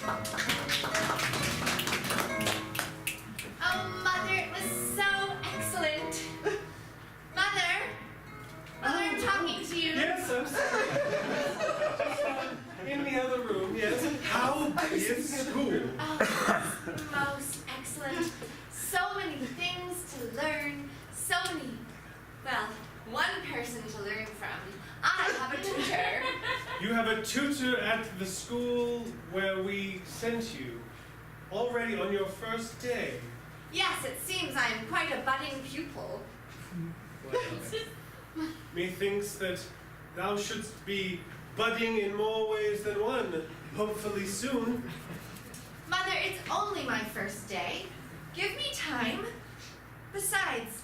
Oh, Mother, it was so excellent. Mother, I'm talking to you. Yes, I'm sorry. In the other room, yes. How is school? Oh, it's most excellent. So many things to learn. So many, well, one person to learn from. I have a tutor. You have a tutor at the school where we sent you, already on your first day. Yes, it seems I am quite a budding pupil. Methinks that thou shouldst be budding in more ways than one, hopefully soon. Mother, it's only my first day. Give me time. Besides,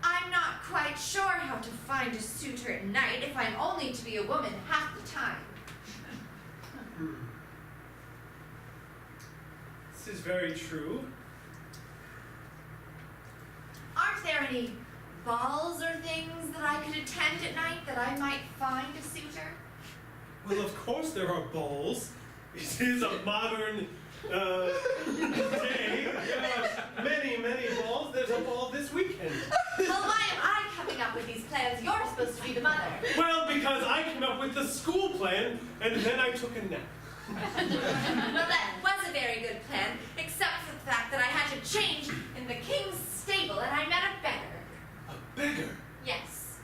I'm not quite sure how to find a suitor at night if I'm only to be a woman half the time. This is very true. Aren't there any balls or things that I could attend at night that I might find a suitor? Well, of course there are balls. It is a modern day. There are many, many balls. There's a ball this weekend. Well, why am I coming up with these plans? You're supposed to be the mother. Well, because I came up with the school plan, and then I took a nap. Well, that was a very good plan, except for the fact that I had to change in the king's stable and I met a beggar. A beggar? Yes.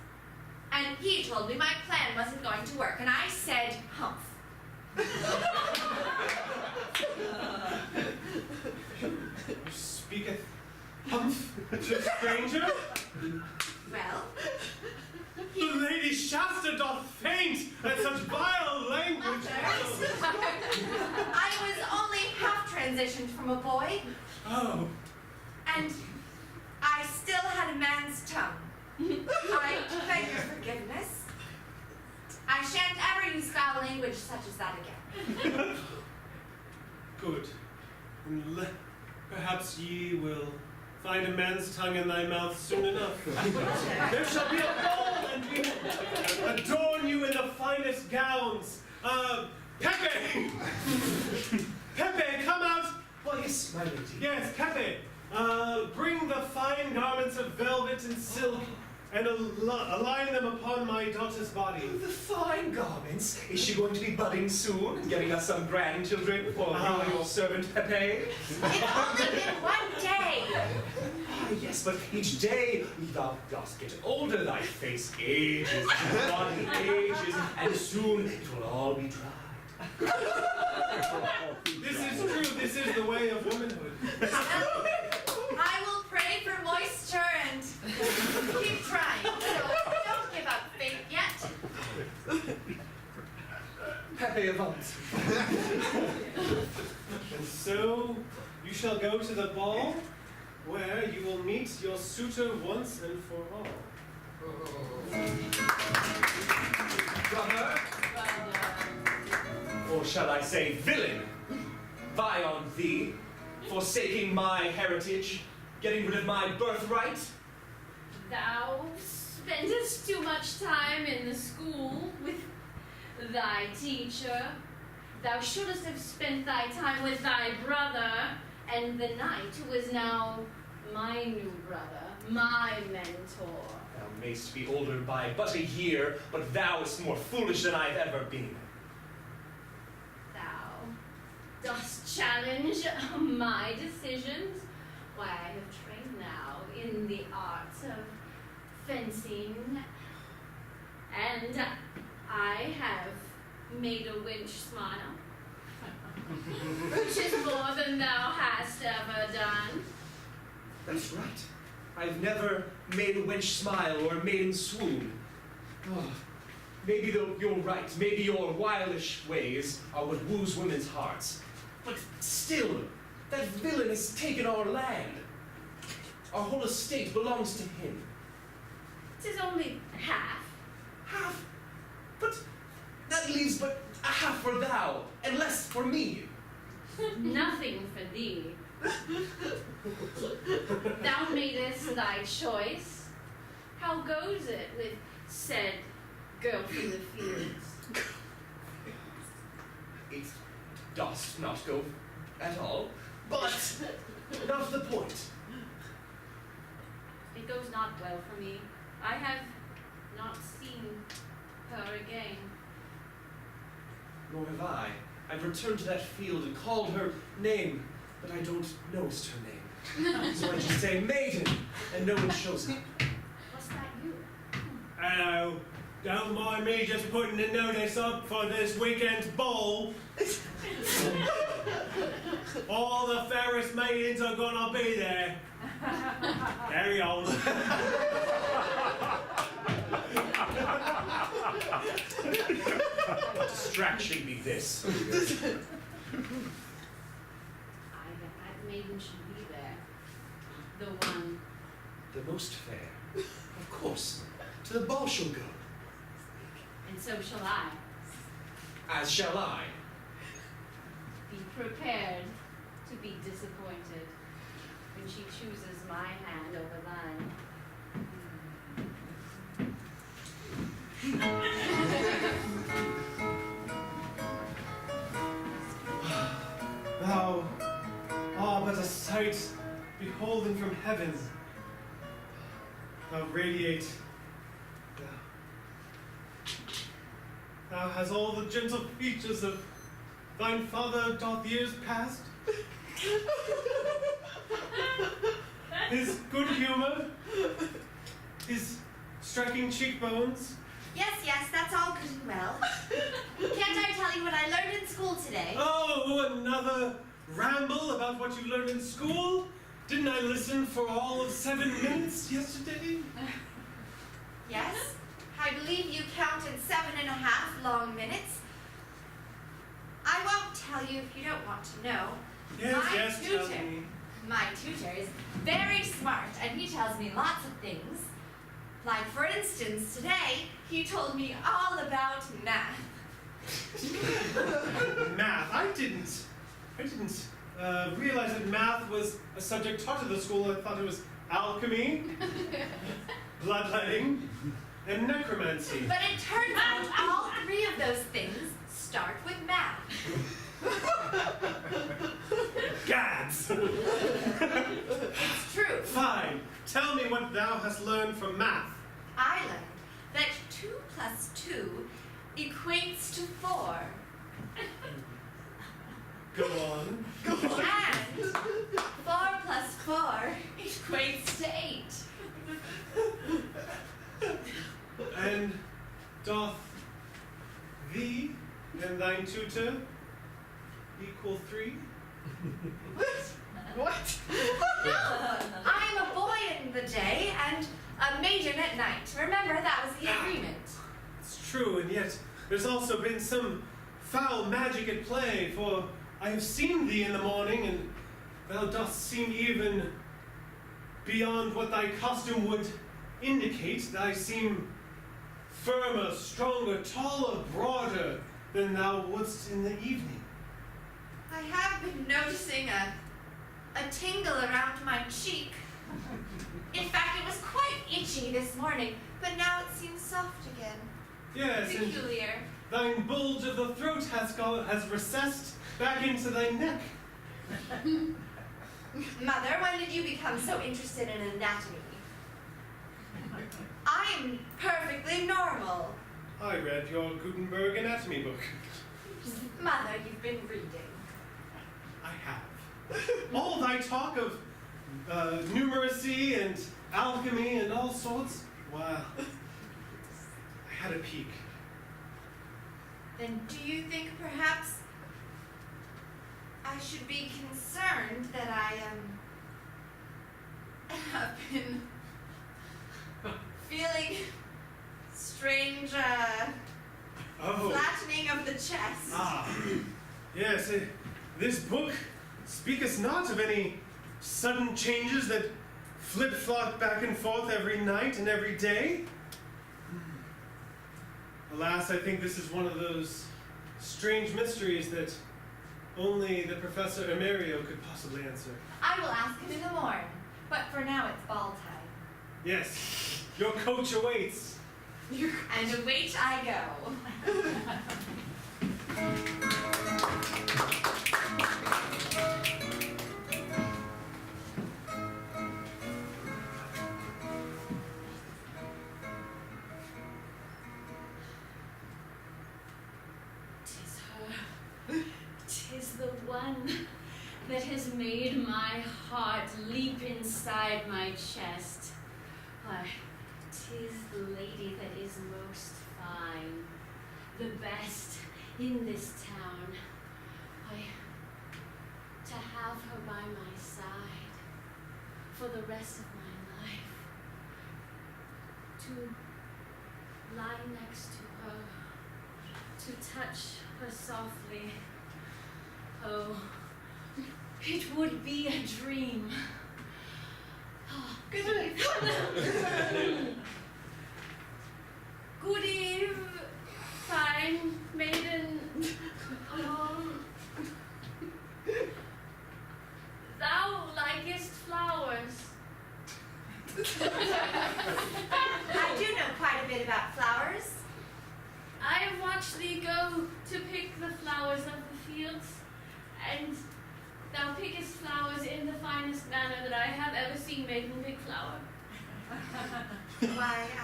And he told me my plan wasn't going to work, and I said, humph. You speaketh humph to a stranger? Well, The Lady Shasta doth faint at such vile language. I was only half transitioned from a boy, Oh, and I still had a man's tongue. I beg your forgiveness. I shan't ever use foul language such as that again. good. And perhaps ye will find a man's tongue in thy mouth soon enough. There shall be a ball, and we will adorn you in the finest gowns. Pepe! Pepe, come out! Well, yes, my lady. Yes, Pepe. Bring the fine garments of velvet and silk and align them upon my daughter's body. Oh, the fine garments. Is she going to be budding soon and getting us some grandchildren for you and your servant Pepe? It's only been one day. Ah, yes, but each day thou dost get older, thy face ages, thy body ages, and soon it will all be dried. This is true. This is the way of womanhood. I will pray for moisture and keep trying. So don't give up faith yet. Pepe avant. And so you shall go to the ball, where you will meet your suitor once and for all. Brother, or shall I say villain, fie on thee, forsaking my heritage, getting rid of my birthright. Thou spendest too much time in the school with thy teacher. Thou shouldst have spent thy time with thy brother and the knight who is now my new brother, my mentor. Thou mayst be older by but a year, but thou art more foolish than I've ever been. Thou dost challenge my decisions. Why, I have trained now in the art of fencing, and I have made a wench smile, which is more than thou hast ever done. That's right. I've never made a wench smile or a maiden swoon. Oh, maybe you're right. Maybe your wildish ways are what woos women's hearts. But still, that villain has taken our land. Our whole estate belongs to him. 'Tis only half. Half? But that leaves but a half for thou, and less for me. Nothing for thee. Thou madest thy choice. How goes it with said girl from the fields? dost not go at all, but not the point. It goes not well for me. I have not seen her again. Nor have I. I've returned to that field and called her name, but I don't knowst her name. So I just say, maiden, and no one shows up. Was that you? Hello. Don't mind me just putting a notice up for this weekend's ball. All the fairest maidens are gonna be there. Carry on. Distraction be this. That maiden should be there. The one. The most fair. Of course. To the ball she'll go. And so shall I. As shall I. Be prepared to be disappointed when she chooses my hand over thine. Thou art but a sight beholden from heaven. Thou radiate. Thou hast all the gentle features of thine father doth years past. His good humor, his striking cheekbones. Yes, that's all good and well. Can't I tell you what I learned in school today? Oh, another ramble about what you learned in school? Didn't I listen for all of 7 minutes yesterday? Yes? I believe you counted 7.5 long minutes. I won't tell you if you don't want to know. Yes, tell me. My tutor is very smart, and he tells me lots of things. Like, for instance, today, he told me all about math. Math. I didn't realize that math was a subject taught at the school. I thought it was alchemy, bloodletting, and necromancy. But it turns out all 3 of those things start with math. Gads! It's true. Fine. Tell me what thou hast learned from math. I learned that 2 plus 2 equates to 4. Go on. And 4 plus 4 equates to 8. And doth thee and thine tutor equal 3? What? No! I'm a boy in the day and a maiden at night. Remember, that was the agreement. It's true, and yet there's also been some foul magic at play, for I have seen thee in the morning, and thou dost seem even beyond what thy costume would indicate. Thou seem firmer, stronger, taller, broader than thou wouldst in the evening. I have been noticing a tingle around my cheek. In fact, it was quite itchy this morning, but now it seems soft again. Yes, and Peculiar. thine bulge of the throat has recessed back into thy neck. Mother, when did you become so interested in anatomy? I'm perfectly normal. I read your Gutenberg anatomy book. Mother, you've been reading. I have. All thy talk of numeracy and alchemy and all sorts, well, I had a peek. Then do you think perhaps I should be concerned that I have been feeling strange flattening of the chest? Yes, this book speaketh not of any sudden changes that flip-flop back and forth every night and every day. Alas, I think this is one of those strange mysteries that only the Professor Emerio could possibly answer. I will ask him in the morning, but for now it's ball time. Yes, your coach awaits. And await I go. that has made my heart leap inside my chest. Why, 'tis the lady that is most fine, the best in this town. Why, to have her by my side for the rest of my life, to lie next to her, to touch her softly. Oh, it would be a dream. Oh, Good eve. good eve, fine maiden. Thou likest flowers. I do know quite a bit about flowers. I have watched thee go to pick the flowers of the fields, and thou pickest flowers in the finest manner that I have ever seen maiden pick flower. Why, I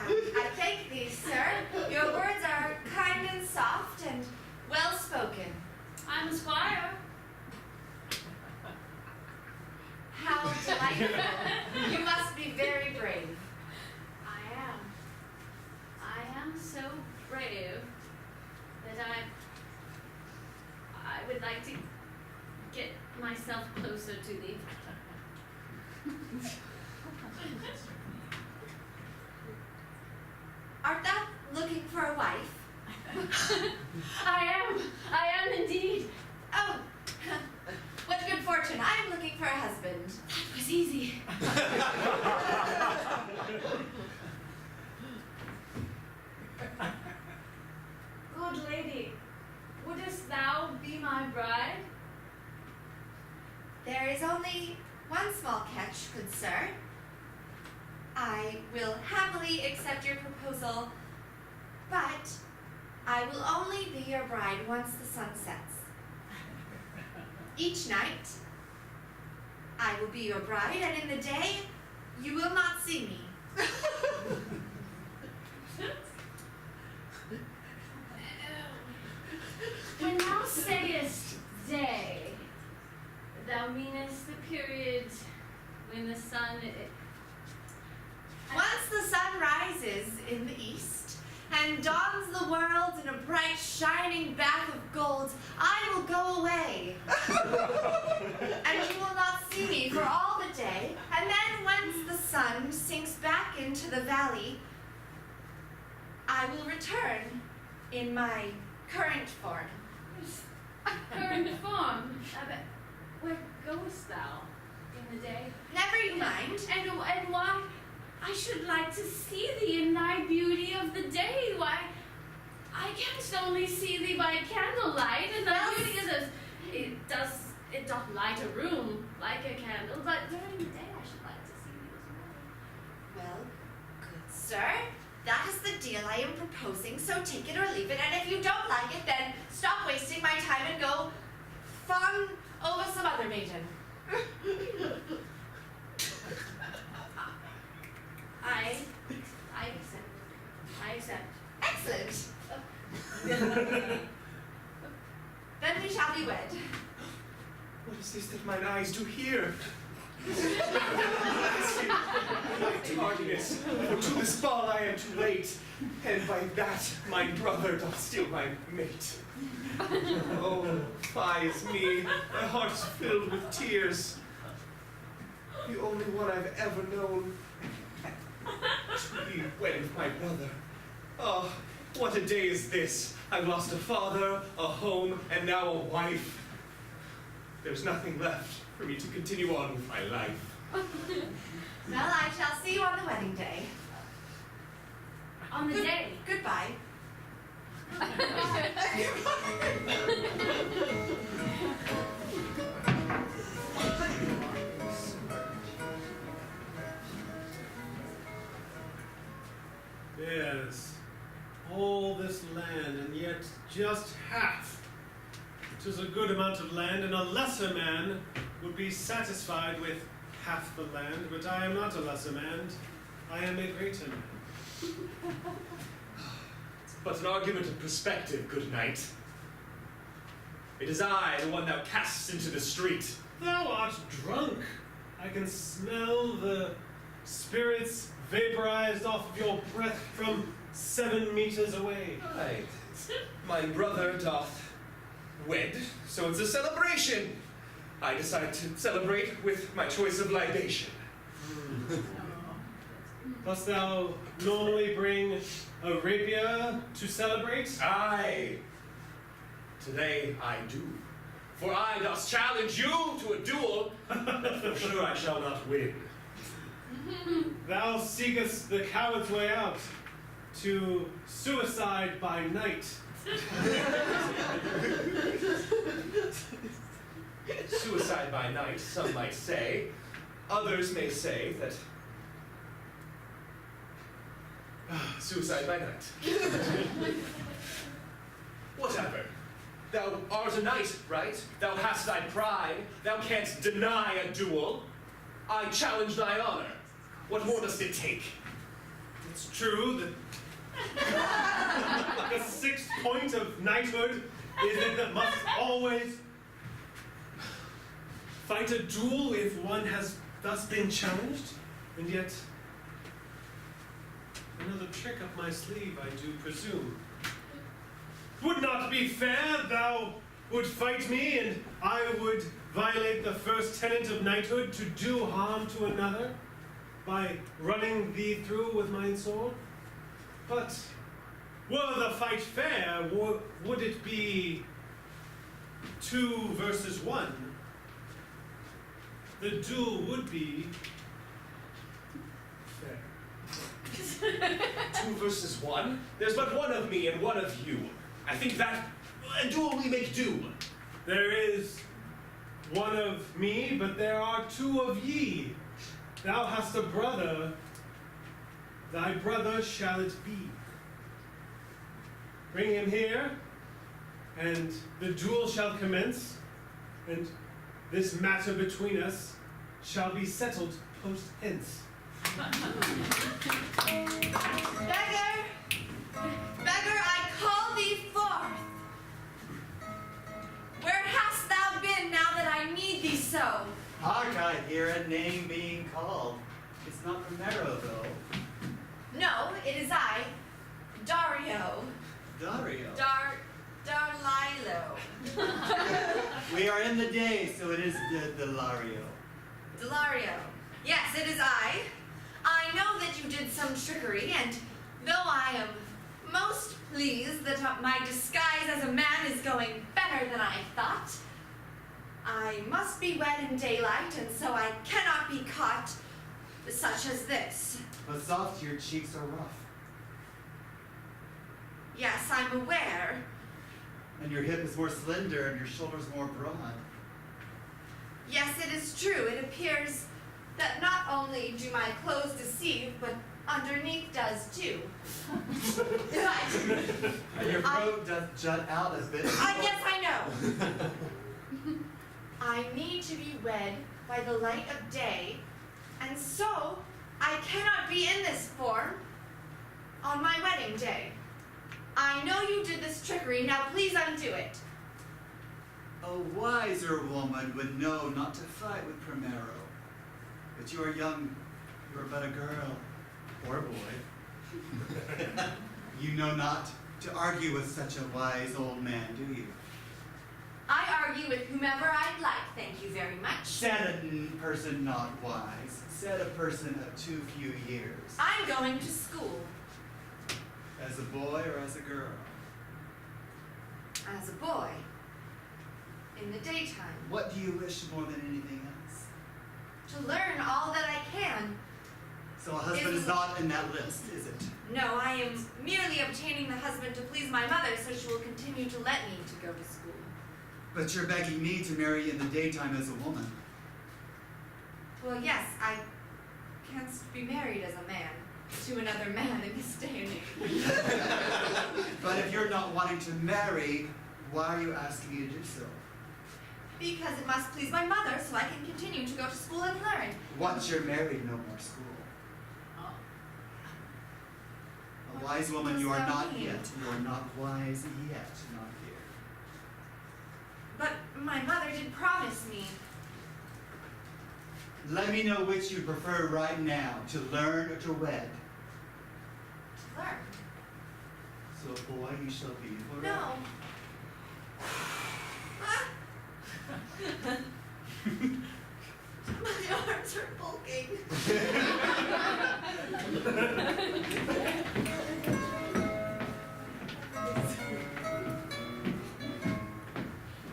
thank thee, sir. Your words are kind and soft and well spoken. I'm a squire. How delightful. You must be very brave. I am so brave that I would like to get myself closer to thee. Art thou looking for a wife? I am indeed. Oh, what good fortune. I am looking for a husband. That was easy. Good lady, wouldst thou be my bride? There is only one small catch, good sir. I will happily accept your proposal, but I will only be your bride once the sun sets. Each night, I will be your bride, and in the day, you will not see me. When thou sayest day, thou meanest the period when the sun... Once the sun rises in the east and dawns the world in a bright, shining bath of gold, I will go away. And you will not see me for all the day. And then once the sun sinks back into the valley, I will return in my current form. Current form. Where goest thou in the day? Never you mind. And why? I should like to see thee in thy beauty of the day. Why? I can't only see thee by candlelight, and thy beauty is it doth light a room like a candle, but during the day I should like to see thee as well. Well, good sir, that is the deal I am proposing, so take it or leave it, and if you don't like it, then stop wasting my time and go fawn over some other maiden. I accept. I accept. Excellent. Then we shall be wed. What is this that mine eyes do hear? My tardiness, for to this ball I am too late, and by that my brother doth steal my mate. Oh, fie is me, my heart's filled with tears. The only one I've ever known to be wedded with my brother. Oh, what a day is this! I've lost a father, a home, and now a wife. There's nothing left for me to continue on with my life. Well, I shall see you on the wedding day. On the day. Goodbye. Yes, all this land, and yet just half. It is a good amount of land, and a lesser man would be satisfied with half the land, but I am not a lesser man. I am a greater man. But an argument of perspective, good knight. It is I, the one thou castest into the street. Thou art drunk. I can smell the spirits vaporized off of your breath from 7 meters away. Right. My brother doth wed, so it's a celebration. I decide to celebrate with my choice of libation. Dost thou normally bring a rapier to celebrate? Aye. Today I do. For I doth challenge you to a duel that for sure I shall not win. Thou seekest the coward's way out to suicide by night. Suicide by night, some might say. Others may say that suicide by night. Whatever. Thou art a knight, right? Thou hast thy pride. Thou canst deny a duel. I challenge thy honor. What more does it take? It's true that the 6th point of knighthood is that it must always fight a duel if one has thus been challenged, and yet another trick up my sleeve, I do presume. Would not be fair. Thou would fight me, and I would violate the first tenet of knighthood, to do harm to another by running thee through with my sword. But were the fight fair, would it be 2 versus 1? The duel would be fair. 2 versus 1? There's but one of me and one of you. I think that a duel we make do. There is one of me, but there are 2 of ye. Thou hast a brother, thy brother shall it be. Bring him here, and the duel shall commence, and this matter between us shall be settled post hence. Beggar! Beggar, I call thee forth! Where hast thou been now that I need thee so? Hark, I hear a name being called. It's not Romero, though. No, it is I, Dario. Dario. Darlilo. We are in the day, so it is Delario. Delario. Yes, it is I. I know that you did some trickery, and though I am most pleased that my disguise as a man is going better than I thought, I must be wed in daylight, and so I cannot be caught such as this. But soft, your cheeks are rough, Yes, I'm aware. and your hip is more slender, and your shoulders more broad. Yes, it is true. It appears that not only do my clothes deceive, but underneath does too. And your throat does jut out a bit. Yes, I know. I need to be wed by the light of day, and so I cannot be in this form on my wedding day. I know you did this trickery, now please undo it. A wiser woman would know not to fight with Primero. But you are young, you are but a girl, or a boy. You know not to argue with such a wise old man, do you? I argue with whomever I'd like, thank you very much. Said a person not wise. Said a person of too few years. I'm going to school. As a boy or as a girl? As a boy. In the daytime. What do you wish more than anything else? To learn all that I can. So a husband is not in that list, is it? No, I am merely obtaining the husband to please my mother so she will continue to let me to go to school. But you're begging me to marry in the daytime as a woman. Well, yes, I can't be married as a man to another man in this day and age. But if you're not wanting to marry, why are you asking me to do so? Because it must please my mother so I can continue to go to school and learn. Once you're married, no more school. A wise woman, you are not yet. You are not wise yet, not here. my mother did promise me. Let me know which you prefer right now, to learn or to wed. To learn. So, boy, you shall be forever. No. Ah. My arms are bulging.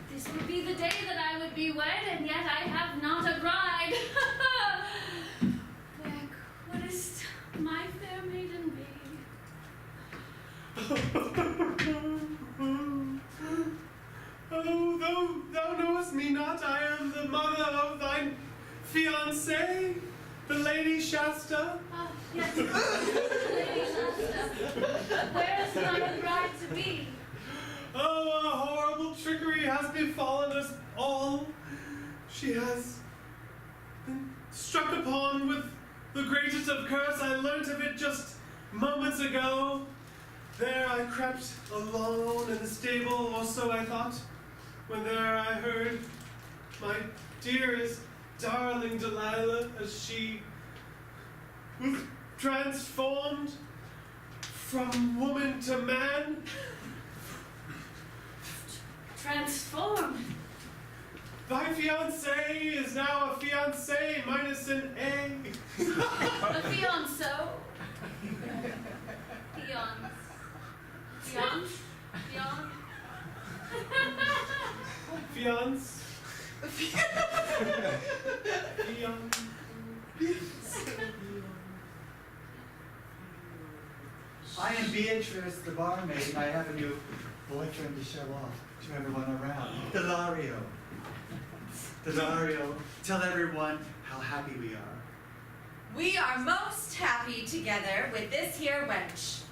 This would be the day that I would be wed, and yet I have not a bride. Where couldst my fair maiden be? Oh, thou knowest me not, I am the mother of thine fiancée, the Lady Shasta. Ah, yes, Lady Shasta. Where is my bride to be? Oh, a horrible trickery has befallen us all. She has been struck upon with the greatest of curse. I learnt of it just moments ago. There I crept alone in the stable, or so I thought, when there I heard my dearest, darling Delilah, as she was transformed from woman to man. Transformed. Thy fiancé is now a fiancé minus an A. A fianso. Fiance. I am Beatrice, the barmaid, and I have a new boyfriend to show off to everyone around. Delario. Delario, tell everyone how happy we are. We are most happy together with this here wench.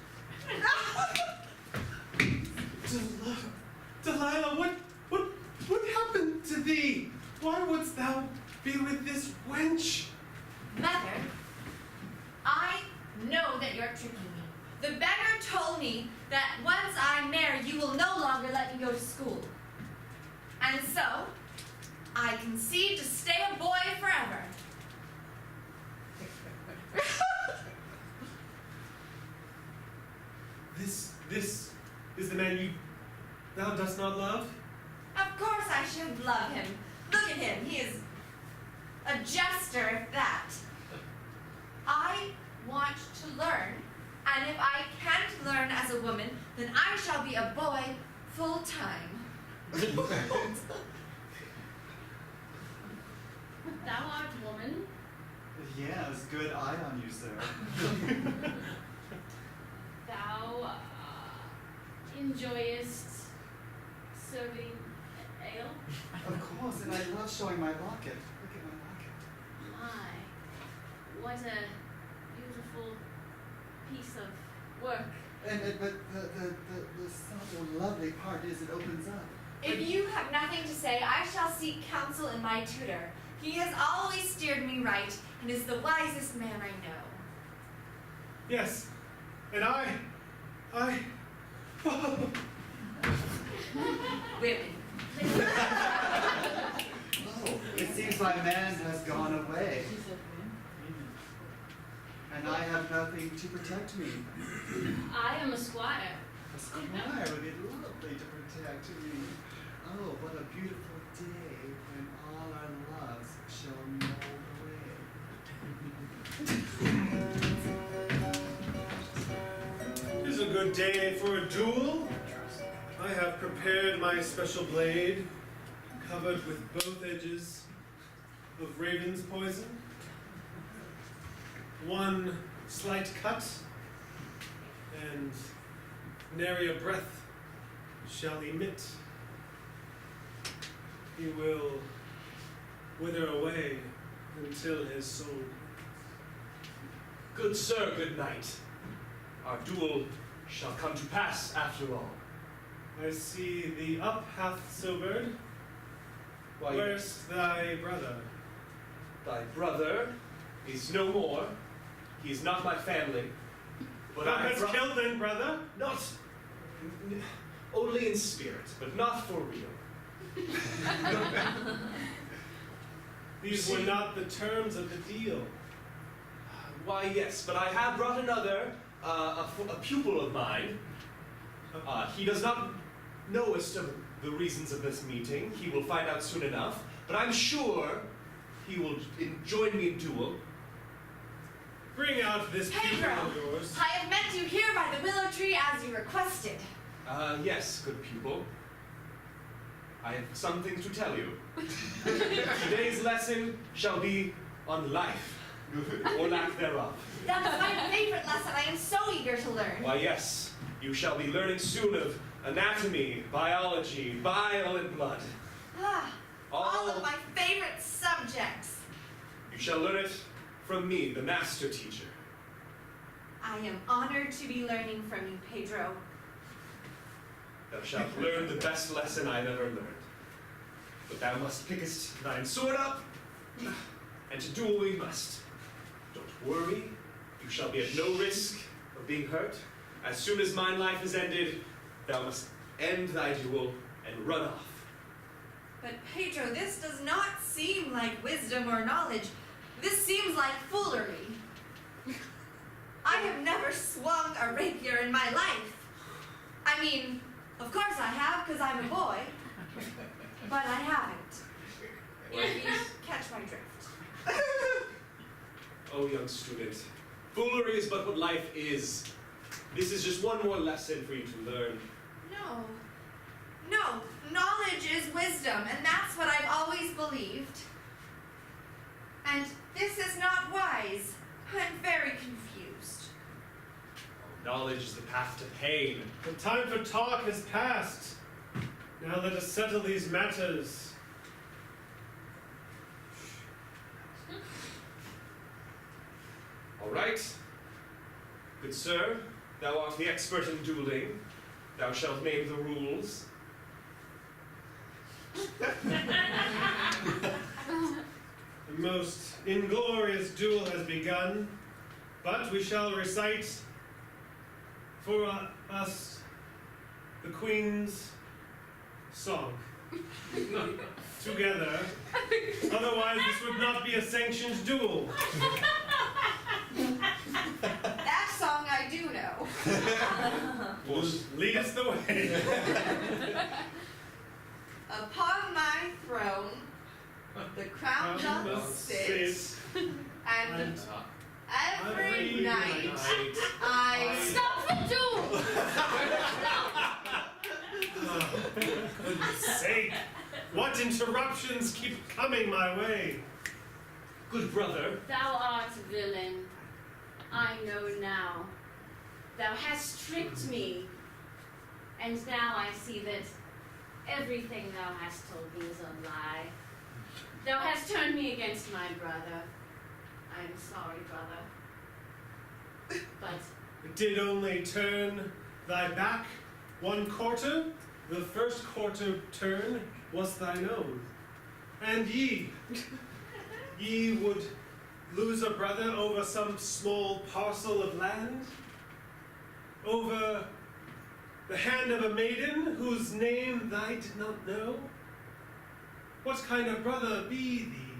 Delilah, what happened to thee? Why wouldst thou be with this wench? Mother, I know that you're tricking me. The beggar told me that once I marry, you will no longer let me go to school. And so, I conceived to stay a boy forever. This is the man thou dost not love? Of course I should love him. Look at him, he is a jester at that. I want to learn, and if I can't learn as a woman, then I shall be a boy full time. Thou art woman. Yeah, it's good eye on you, sir. Thou enjoyest serving ale. Of course, and I love showing my locket. Look at my locket. My, what a beautiful piece of work. But the so lovely part is it opens up. If you have nothing to say, I shall seek counsel in my tutor. He has always steered me right, and is the wisest man I know. Yes, and I. Women. Oh, it seems my man has gone away. And I have nothing to protect me. I am a squire. A squire would be lovely to protect me. Oh, what a beautiful day when all our loves shall mold away. 'Tis a good day for a duel. I have prepared my special blade, covered with both edges of raven's poison. One slight cut, and nary a breath shall emit. He will wither away until his soul. Good sir, good knight. Our duel shall come to pass after all. I see thee up hath sobered. Why, Where's thy brother? thy brother is no more. He is not my family. But Thou I have hast killed then, brother? only in spirit, but not for real. These were not the terms of the deal. Why, yes, but I have brought another, a pupil of mine. He does not know as to the reasons of this meeting. He will find out soon enough, but I'm sure he will join me in duel. Bring out this pupil Pedro, of yours. I have met you here by the willow tree as you requested. Yes, good pupil. I have some things to tell you. Today's lesson shall be on life, or lack thereof. That's my favorite lesson. I am so eager to learn. Why, yes, you shall be learning soon of anatomy, biology, bile and blood. All of my favorite subjects. You shall learn it from me, the master teacher. I am honored to be learning from you, Pedro. Thou shalt learn the best lesson I've ever learned. But thou must pickest thine sword up, and to duel we must. Don't worry, you shall be at no risk of being hurt. As soon as mine life is ended, thou must end thy duel and run off. But Pedro, this does not seem like wisdom or knowledge. This seems like foolery. I have never swung a rapier in my life. I mean, of course I have, because I'm a boy. But I haven't. If you catch my drift. Oh, young student, foolery is but what life is. This is just one more lesson for you to learn. No, knowledge is wisdom, and that's what I've always believed. And this is not wise. I'm very confused. Knowledge is the path to pain. The time for talk has passed. Now let us settle these matters. All right. Good sir, thou art the expert in dueling. Thou shalt name the rules. The most inglorious duel has begun, but we shall recite for us the Queen's song together. Otherwise, this would not be a sanctioned duel. That song I do know. Lead us the way. Upon my throne, the crown doth sit, and every night I... Stop the duel! For goodness sake, what interruptions keep coming my way? Good brother, Thou art a villain. I know now. Thou hast tricked me. And now I see that everything thou hast told me is a lie. Thou hast turned me against my brother. I am sorry, brother. But It did only turn thy back 1/4. The first quarter turn was thine own. And ye would lose a brother over some small parcel of land? Over the hand of a maiden whose name thou did not know? What kind of brother be thee?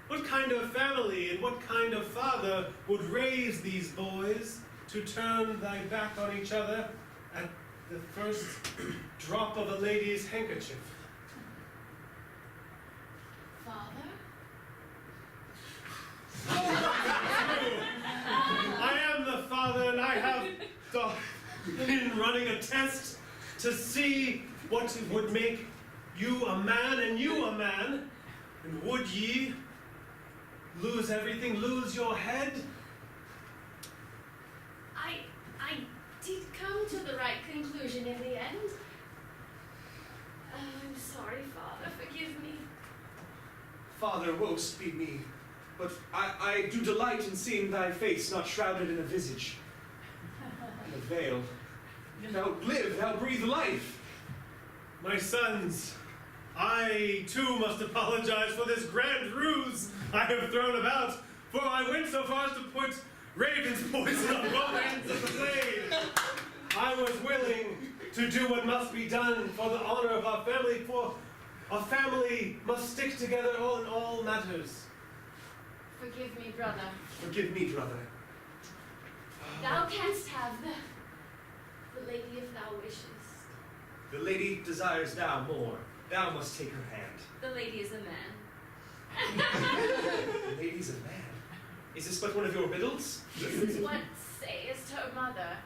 What kind of family and what kind of father would raise these boys to turn thy back on each other at the first drop of a lady's handkerchief? Father? I am the father, and I have been running a test to see what would make you a man and you a man. And would ye lose everything, lose your head? I did come to the right conclusion in the end. I'm sorry, Father. Forgive me. Father, woe speed me, but I do delight in seeing thy face not shrouded in a visage, in a veil. Thou live, thou breathe life. My sons, I too must apologize for this grand ruse I have thrown about, for I went so far as to put raven's poison on both ends of the blade. I was willing to do what must be done for the honor of our family, for A family must stick together in all matters. Forgive me, brother. Forgive me, brother. Thou canst have the lady if thou wishest. The lady desires thou more. Thou must take her hand. The lady is a man. The lady's a man. Is this but one of your riddles? This is what sayest her mother.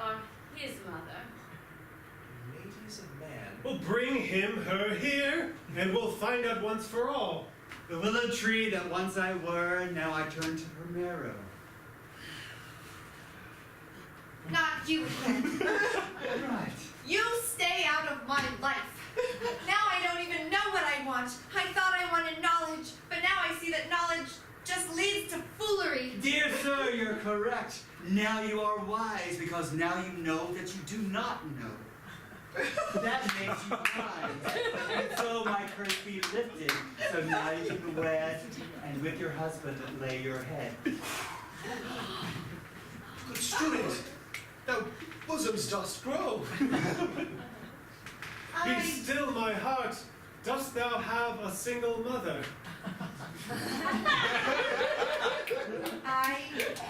Or his mother. The lady's a man. Well, bring her here, and we'll find out once for all. The willow tree that once I were, now I turn to her marrow. Not you again. Right. You stay out of my life. Now I don't even know what I want. I thought I wanted knowledge, but now I see that knowledge just leads to foolery. Dear sir, you're correct. Now you are wise, because now you know that you do not know. That makes you wise. And so my curse be lifted, so now you can wed, and with your husband lay your head. Good student, thou bosoms dost grow. Be still, my heart. Dost thou have a single mother? I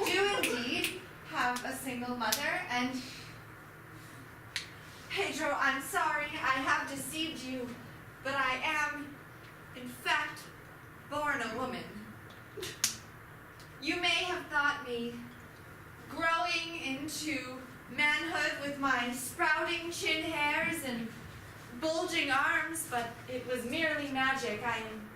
do indeed have a single mother, and Pedro, I'm sorry I have deceived you, but I am, in fact, born a woman. You may have thought me growing into manhood with my sprouting chin hairs and bulging arms, but it was merely magic. I am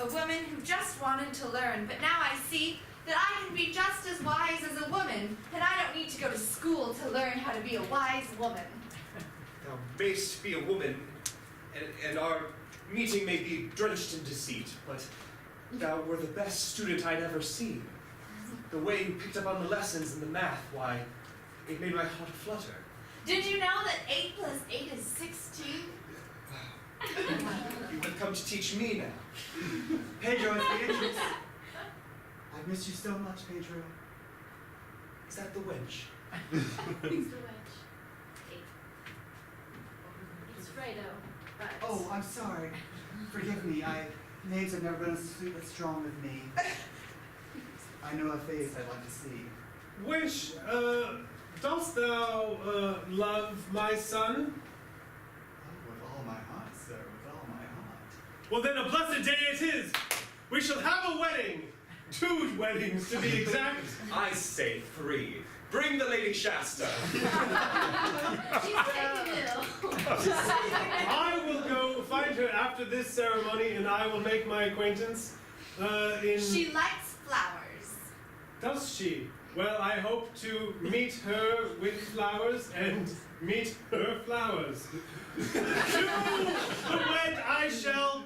a woman who just wanted to learn, but now I see that I can be just as wise as a woman, and I don't need to go to school to learn how to be a wise woman. Thou mayst be a woman, and our meeting may be drenched in deceit, but thou were the best student I'd ever seen. The way you picked up on the lessons and the math, why, it made my heart flutter. Did you know that 8 plus 8 is 16? You have come to teach me now. Pedro, it's Beatrice. I miss you so much, Pedro. Is that the wench? It's the wench. It's Fredo, but... Oh, I'm sorry. Forgive me. Names have never been as strong with me. I know a face I'd like to see. Which, dost thou, love my son? Oh, with all my heart, sir, with all my heart. Well, then a blessed day it is. We shall have a wedding. 2 weddings, to be exact. I say 3. Bring the Lady Shasta. She's taken ill. I will go find her after this ceremony, and I will make my acquaintance. She likes flowers. Does she? Well, I hope to meet her with flowers and meet her flowers. To the wed I shall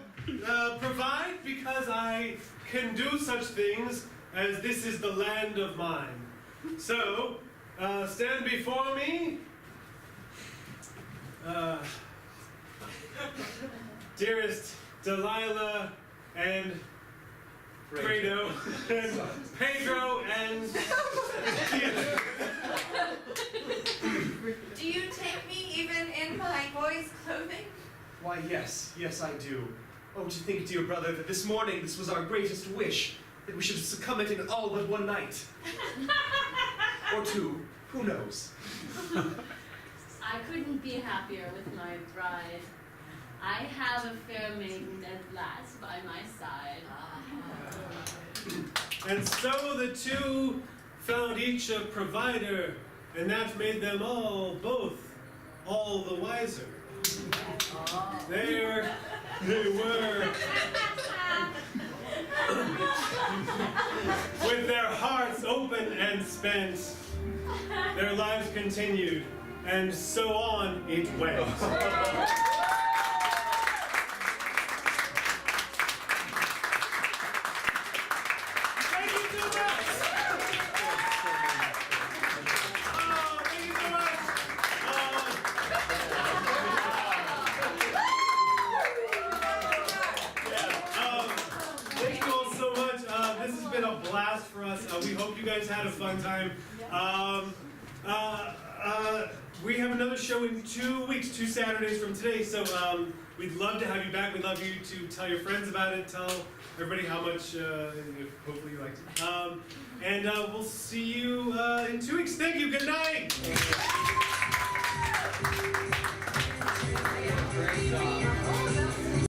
provide, because I can do such things as this is the land of mine. So, stand before me, dearest Delilah and Fredo and Pedro and Do you take me even in my boy's clothing? Why, yes, I do. Oh, to think, dear brother, that this morning this was our greatest wish, that we should succumb it in all but one night. Or 2, who knows? I couldn't be happier with my bride. I have a fair maiden at last by my side. And so the 2 found each a provider, and that made them both all the wiser. There they were, with their hearts open and spent. Their lives continued, and so on it went. We hope you guys had a fun time. We have another show in 2 weeks, 2 Saturdays from today, so we'd love to have you back. We'd love you to tell your friends about it, tell everybody how much, hopefully you liked it. And we'll see you in 2 weeks. Thank you, good night!